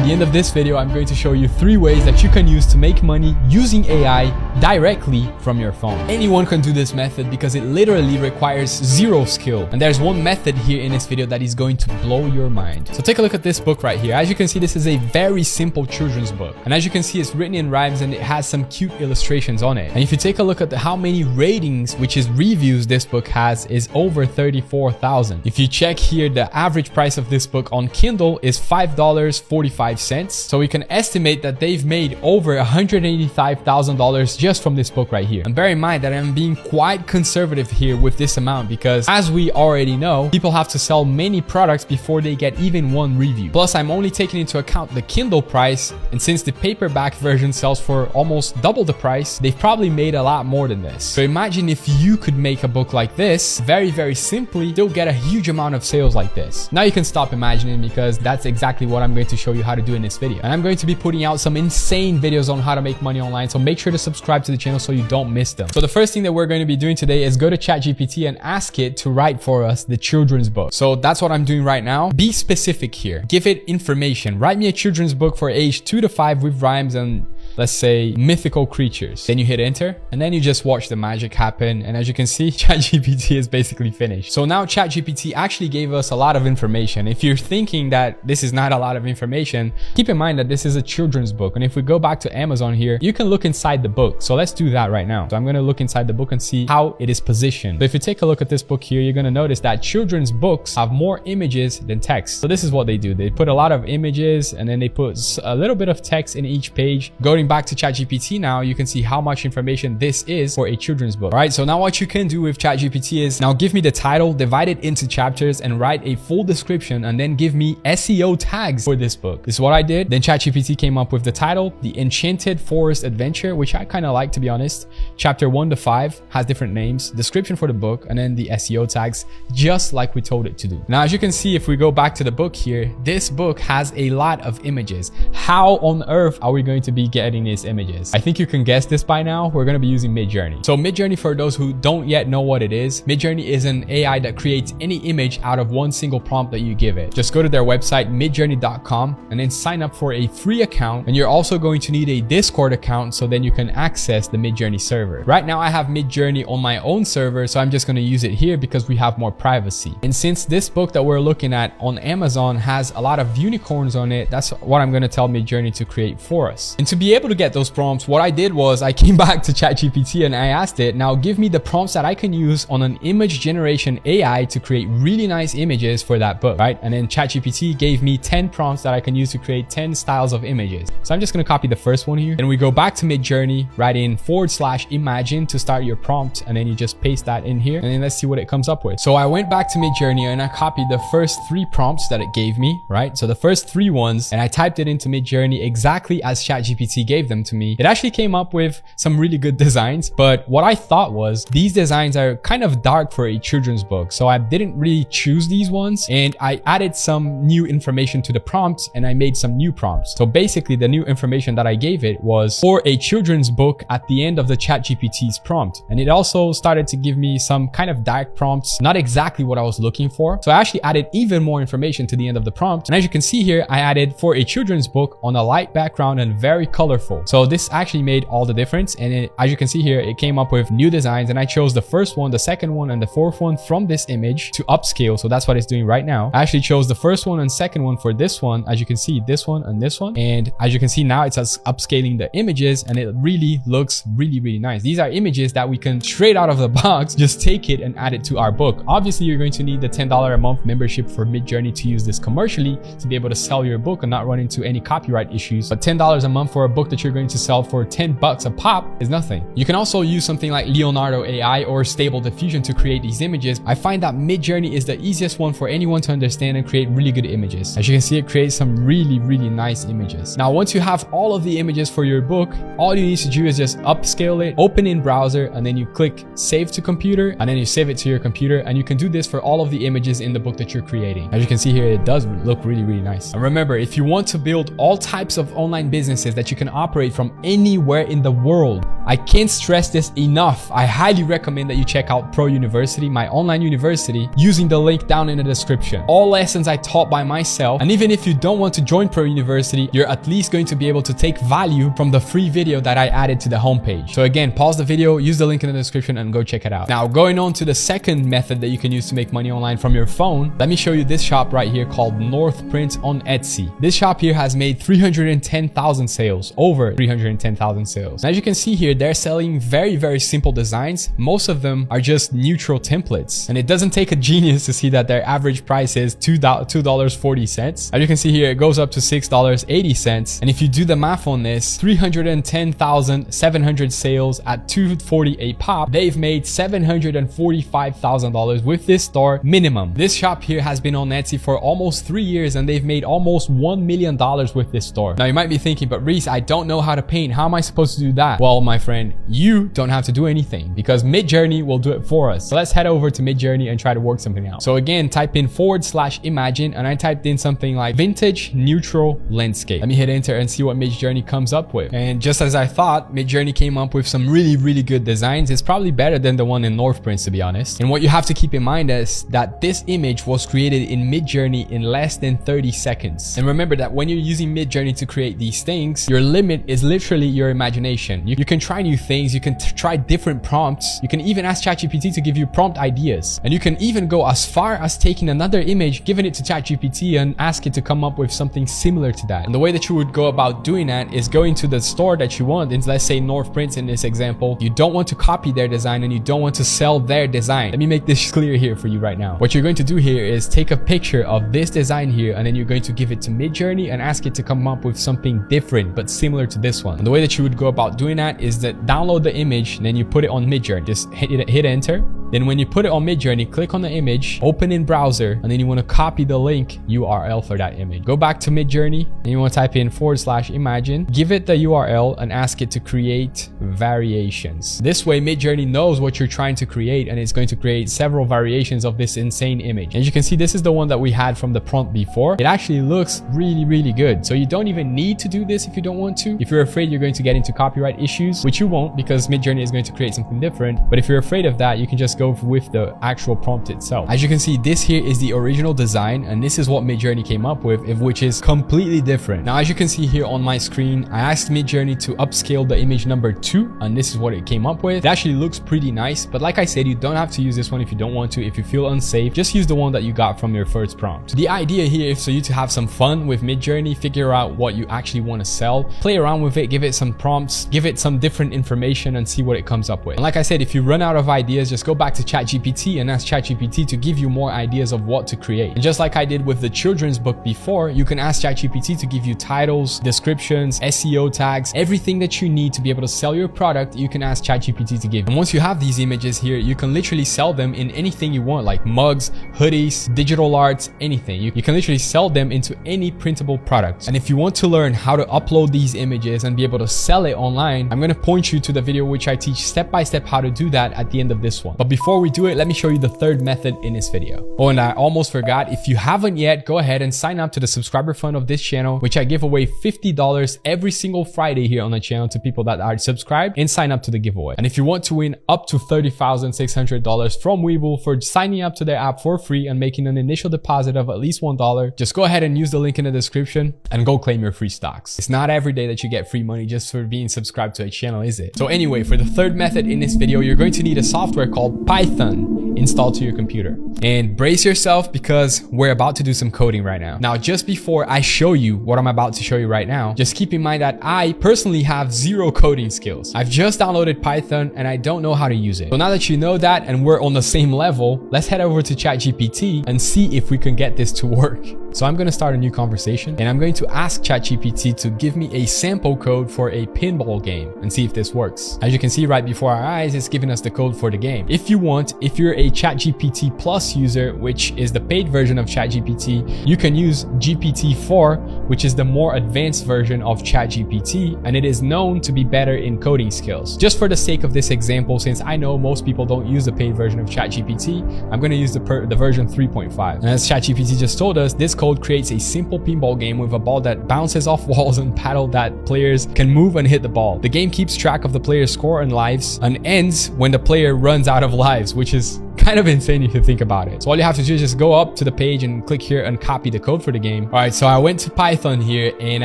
At the end of this video, I'm going to show you 3 ways that you can use to make money using AI directly from your phone. Anyone can do this method because it literally requires 0 skill. And there's one method here in this video that is going to blow your mind. So take a look at this book right here. As you can see, this is a very simple children's book. And as you can see, it's written in rhymes and it has some cute illustrations on it. And if you take a look at how many ratings, which is reviews, this book has, is over 34,000. If you check here, the average price of this book on Kindle is $5.45. So we can estimate that they've made over $185,000 just from this book right here. And bear in mind that I'm being quite conservative here with this amount because, as we already know, people have to sell many products before they get even 1 review. Plus, I'm only taking into account the Kindle price, and since the paperback version sells for almost double the price, they've probably made a lot more than this. So imagine if you could make a book like this, very simply, still get a huge amount of sales like this. Now you can stop imagining, because that's exactly what I'm going to show you how to do in this video. And I'm going to be putting out some insane videos on how to make money online, so make sure to subscribe to the channel so you don't miss them. So the first thing that we're going to be doing today is go to ChatGPT and ask it to write for us the children's book. So that's what I'm doing right now. Be specific here. Give it information. Write me a children's book for age 2 to 5 with rhymes and, let's say, mythical creatures. Then you hit enter, and then you just watch the magic happen. And as you can see, ChatGPT is basically finished. So now ChatGPT actually gave us a lot of information. If you're thinking that this is not a lot of information, keep in mind that this is a children's book. And if we go back to Amazon here, you can look inside the book. So let's do that right now. So I'm going to look inside the book and see how it is positioned. So if you take a look at this book here, you're going to notice that children's books have more images than text. So this is what they do. They put a lot of images and then they put a little bit of text in each page. Going back to ChatGPT now, you can see how much information this is for a children's book. All right, so now what you can do with ChatGPT is, now give me the title, divide it into chapters, and write a full description, and then give me SEO tags for this book. This is what I did. Then ChatGPT came up with the title, The Enchanted Forest Adventure, which I kind of like, to be honest. Chapter 1 to 5 has different names, description for the book, and then the SEO tags, just like we told it to do. Now, as you can see, if we go back to the book here, this book has a lot of images. How on earth are we going to be getting these images? I think you can guess this by now. We're going to be using Midjourney. So Midjourney, for those who don't yet know what it is, Midjourney is an AI that creates any image out of one single prompt that you give it. Just go to their website, midjourney.com, and then sign up for a free account. And you're also going to need a Discord account, so then you can access the Midjourney server. Right now I have Midjourney on my own server, so I'm just going to use it here because we have more privacy. And since this book that we're looking at on Amazon has a lot of unicorns on it, that's what I'm going to tell Midjourney to create for us. And to be able to get those prompts, what I did was I came back to ChatGPT and I asked it, now give me the prompts that I can use on an image generation AI to create really nice images for that book, right? And then ChatGPT gave me 10 prompts that I can use to create 10 styles of images. So I'm just going to copy the first one here. Then we go back to Midjourney, write in /imagine to start your prompt, and then you just paste that in here, and then let's see what it comes up with. So I went back to Midjourney and I copied the first 3 prompts that it gave me, right? So the first 3 ones, and I typed it into Midjourney exactly as ChatGPT gave them to me. It actually came up with some really good designs, but what I thought was these designs are kind of dark for a children's book, so I didn't really choose these ones, and I added some new information to the prompts and I made some new prompts. So basically the new information that I gave it was for a children's book at the end of the ChatGPT's prompt, and it also started to give me some kind of dark prompts, not exactly what I was looking for. So I actually added even more information to the end of the prompt, and as you can see here, I added for a children's book on a light background and very colorful. So this actually made all the difference, and as you can see here, it came up with new designs, and I chose the first one, the second one, and the fourth one from this image to upscale. So that's what it's doing right now. I actually chose the first one and second one for this one, as you can see, this one and this one, and as you can see now, it's upscaling the images, and it really looks really nice. These are images that we can straight out of the box just take it and add it to our book. Obviously, you're going to need the $10 a month membership for Midjourney to use this commercially, to be able to sell your book and not run into any copyright issues. But $10 a month for a book that you're going to sell for 10 bucks a pop is nothing. You can also use something like Leonardo AI or Stable Diffusion to create these images. I find that Midjourney is the easiest one for anyone to understand and create really good images. As you can see, it creates some really nice images. Now, once you have all of the images for your book, all you need to do is just upscale it, open in browser, and then you click save to computer, and then you save it to your computer, and you can do this for all of the images in the book that you're creating. As you can see here, it does look really nice. And remember, if you want to build all types of online businesses that you can operate from anywhere in the world, I can't stress this enough. I highly recommend that you check out Pro University, my online university, using the link down in the description. All lessons I taught by myself, and even if you don't want to join Pro University, you're at least going to be able to take value from the free video that I added to the homepage. So again, pause the video, use the link in the description, and go check it out. Now, going on to the second method that you can use to make money online from your phone, let me show you this shop right here called Northprint on Etsy. This shop here has made 310,000 sales, over 310,000 sales. And as you can see here, they're selling very simple designs. Most of them are just neutral templates, and it doesn't take a genius to see that their average price is $2.40. As you can see here, it goes up to $6.80. And if you do the math on this, 310,700 sales at $2.40 a pop, they've made $745,000 with this store minimum. This shop here has been on Etsy for almost 3 years, and they've made almost $1 million with this store. Now you might be thinking, but Reese, I don't know how to paint. How am I supposed to do that? Well, my friend, you don't have to do anything because Midjourney will do it for us. So let's head over to Midjourney and try to work something out. So again, type in /imagine, and I typed in something like vintage neutral landscape. Let me hit enter and see what Midjourney comes up with. And just as I thought, Midjourney came up with some really good designs. It's probably better than the one in Northprint, to be honest. And what you have to keep in mind is that this image was created in Midjourney in less than 30 seconds. And remember that when you're using Midjourney to create these things, your limit is literally your imagination. You can try new things, you can try different prompts, you can even ask ChatGPT to give you prompt ideas, and you can even go as far as taking another image, giving it to ChatGPT, and ask it to come up with something similar to that. And the way that you would go about doing that is going to the store that you want. And let's say Northprint in this example, you don't want to copy their design and you don't want to sell their design. Let me make this clear here for you right now. What you're going to do here is take a picture of this design here, and then you're going to give it to Midjourney and ask it to come up with something different but similar to this one. And the way that you would go about doing that is that download the image and then you put it on Midjourney. Just hit enter. Then when you put it on Midjourney, click on the image, open in browser, and then you want to copy the link URL for that image. Go back to Midjourney and you want to type in /imagine, give it the URL and ask it to create variations. This way Midjourney knows what you're trying to create, and it's going to create several variations of this insane image. As you can see, this is the one that we had from the prompt before. It actually looks really good. So you don't even need to do this if you don't want to. If you're afraid you're going to get into copyright issues, which you won't because Midjourney is going to create something different. But if you're afraid of that, you can just go with the actual prompt itself. As you can see, this here is the original design, and this is what Midjourney came up with, which is completely different. Now, as you can see here on my screen, I asked Midjourney to upscale the image number 2, and this is what it came up with. It actually looks pretty nice, but like I said, you don't have to use this one if you don't want to. If you feel unsafe, just use the one that you got from your first prompt. The idea here is for you to have some fun with Midjourney, figure out what you actually want to sell, play around with it, give it some prompts, give it some different information, and see what it comes up with. And like I said, if you run out of ideas, just go back to ChatGPT and ask ChatGPT to give you more ideas of what to create. And just like I did with the children's book before, you can ask ChatGPT to give you titles, descriptions, SEO tags, everything that you need to be able to sell your product. You can ask ChatGPT to give. And once you have these images here, you can literally sell them in anything you want, like mugs, hoodies, digital arts, anything. You can literally sell them into any printable product. And if you want to learn how to upload these images and be able to sell it online, I'm going to point you to the video which I teach step by step how to do that at the end of this one. But before we do it, let me show you the third method in this video. Oh, and I almost forgot, if you haven't yet, go ahead and sign up to the subscriber fund of this channel, which I give away $50 every single Friday here on the channel to people that are subscribed and sign up to the giveaway. And if you want to win up to $30,600 from Webull for signing up to their app for free and making an initial deposit of at least $1, just go ahead and use the link in the description and go claim your free stocks. It's not every day that you get free money just for being subscribed to a channel, is it? So anyway, for the third method in this video, you're going to need a software called Python installed to your computer. And brace yourself because we're about to do some coding right now. Now, just before I show you what I'm about to show you right now, just keep in mind that I personally have zero coding skills. I've just downloaded Python and I don't know how to use it. So now that you know that and we're on the same level, let's head over to ChatGPT and see if we can get this to work. So I'm going to start a new conversation and I'm going to ask ChatGPT to give me a sample code for a pinball game and see if this works. As you can see right before our eyes, it's giving us the code for the game. If you want, if you're a ChatGPT Plus user, which is the paid version of ChatGPT, you can use GPT-4, which is the more advanced version of ChatGPT, and it is known to be better in coding skills. Just for the sake of this example, since I know most people don't use the paid version of ChatGPT, I'm going to use the version 3.5. And as ChatGPT just told us, this code creates a simple pinball game with a ball that bounces off walls and paddle that players can move and hit the ball. The game keeps track of the player's score and lives and ends when the player runs out of lives, which is kind of insane if you think about it. So all you have to do is just go up to the page and click here and copy the code for the game. All right, so I went to Python here and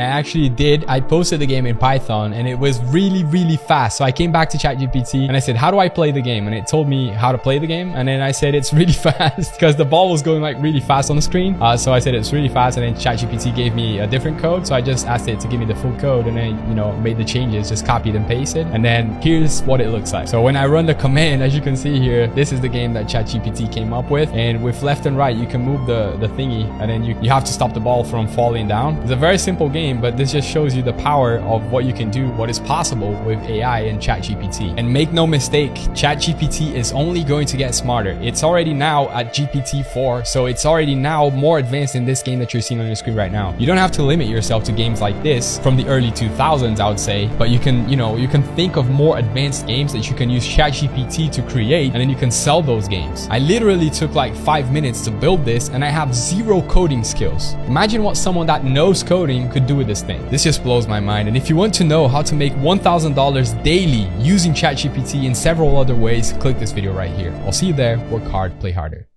I posted the game in Python and it was really fast. So I came back to ChatGPT and I said, how do I play the game? And it told me how to play the game. And then I said, it's really fast because the ball was going like really fast on the screen. So I said, it's really fast. And then ChatGPT gave me a different code. So I just asked it to give me the full code and then, made the changes, just copied and pasted. And then here's what it looks like. So when I run the command, as you can see here, this is the game that ChatGPT came up with, and with left and right you can move the thingy, and then you have to stop the ball from falling down. It's a very simple game, but this just shows you the power of what you can do, what is possible with AI and ChatGPT. And make no mistake, ChatGPT is only going to get smarter. It's already now at GPT-4, so it's already now more advanced in this game that you're seeing on your screen right now. You don't have to limit yourself to games like this from the early 2000s, I would say, but you can think of more advanced games that you can use ChatGPT to create, and then you can sell those games. I literally took like 5 minutes to build this and I have zero coding skills. Imagine what someone that knows coding could do with this thing. This just blows my mind. And if you want to know how to make $1,000 daily using ChatGPT in several other ways, click this video right here. I'll see you there. Work hard, play harder.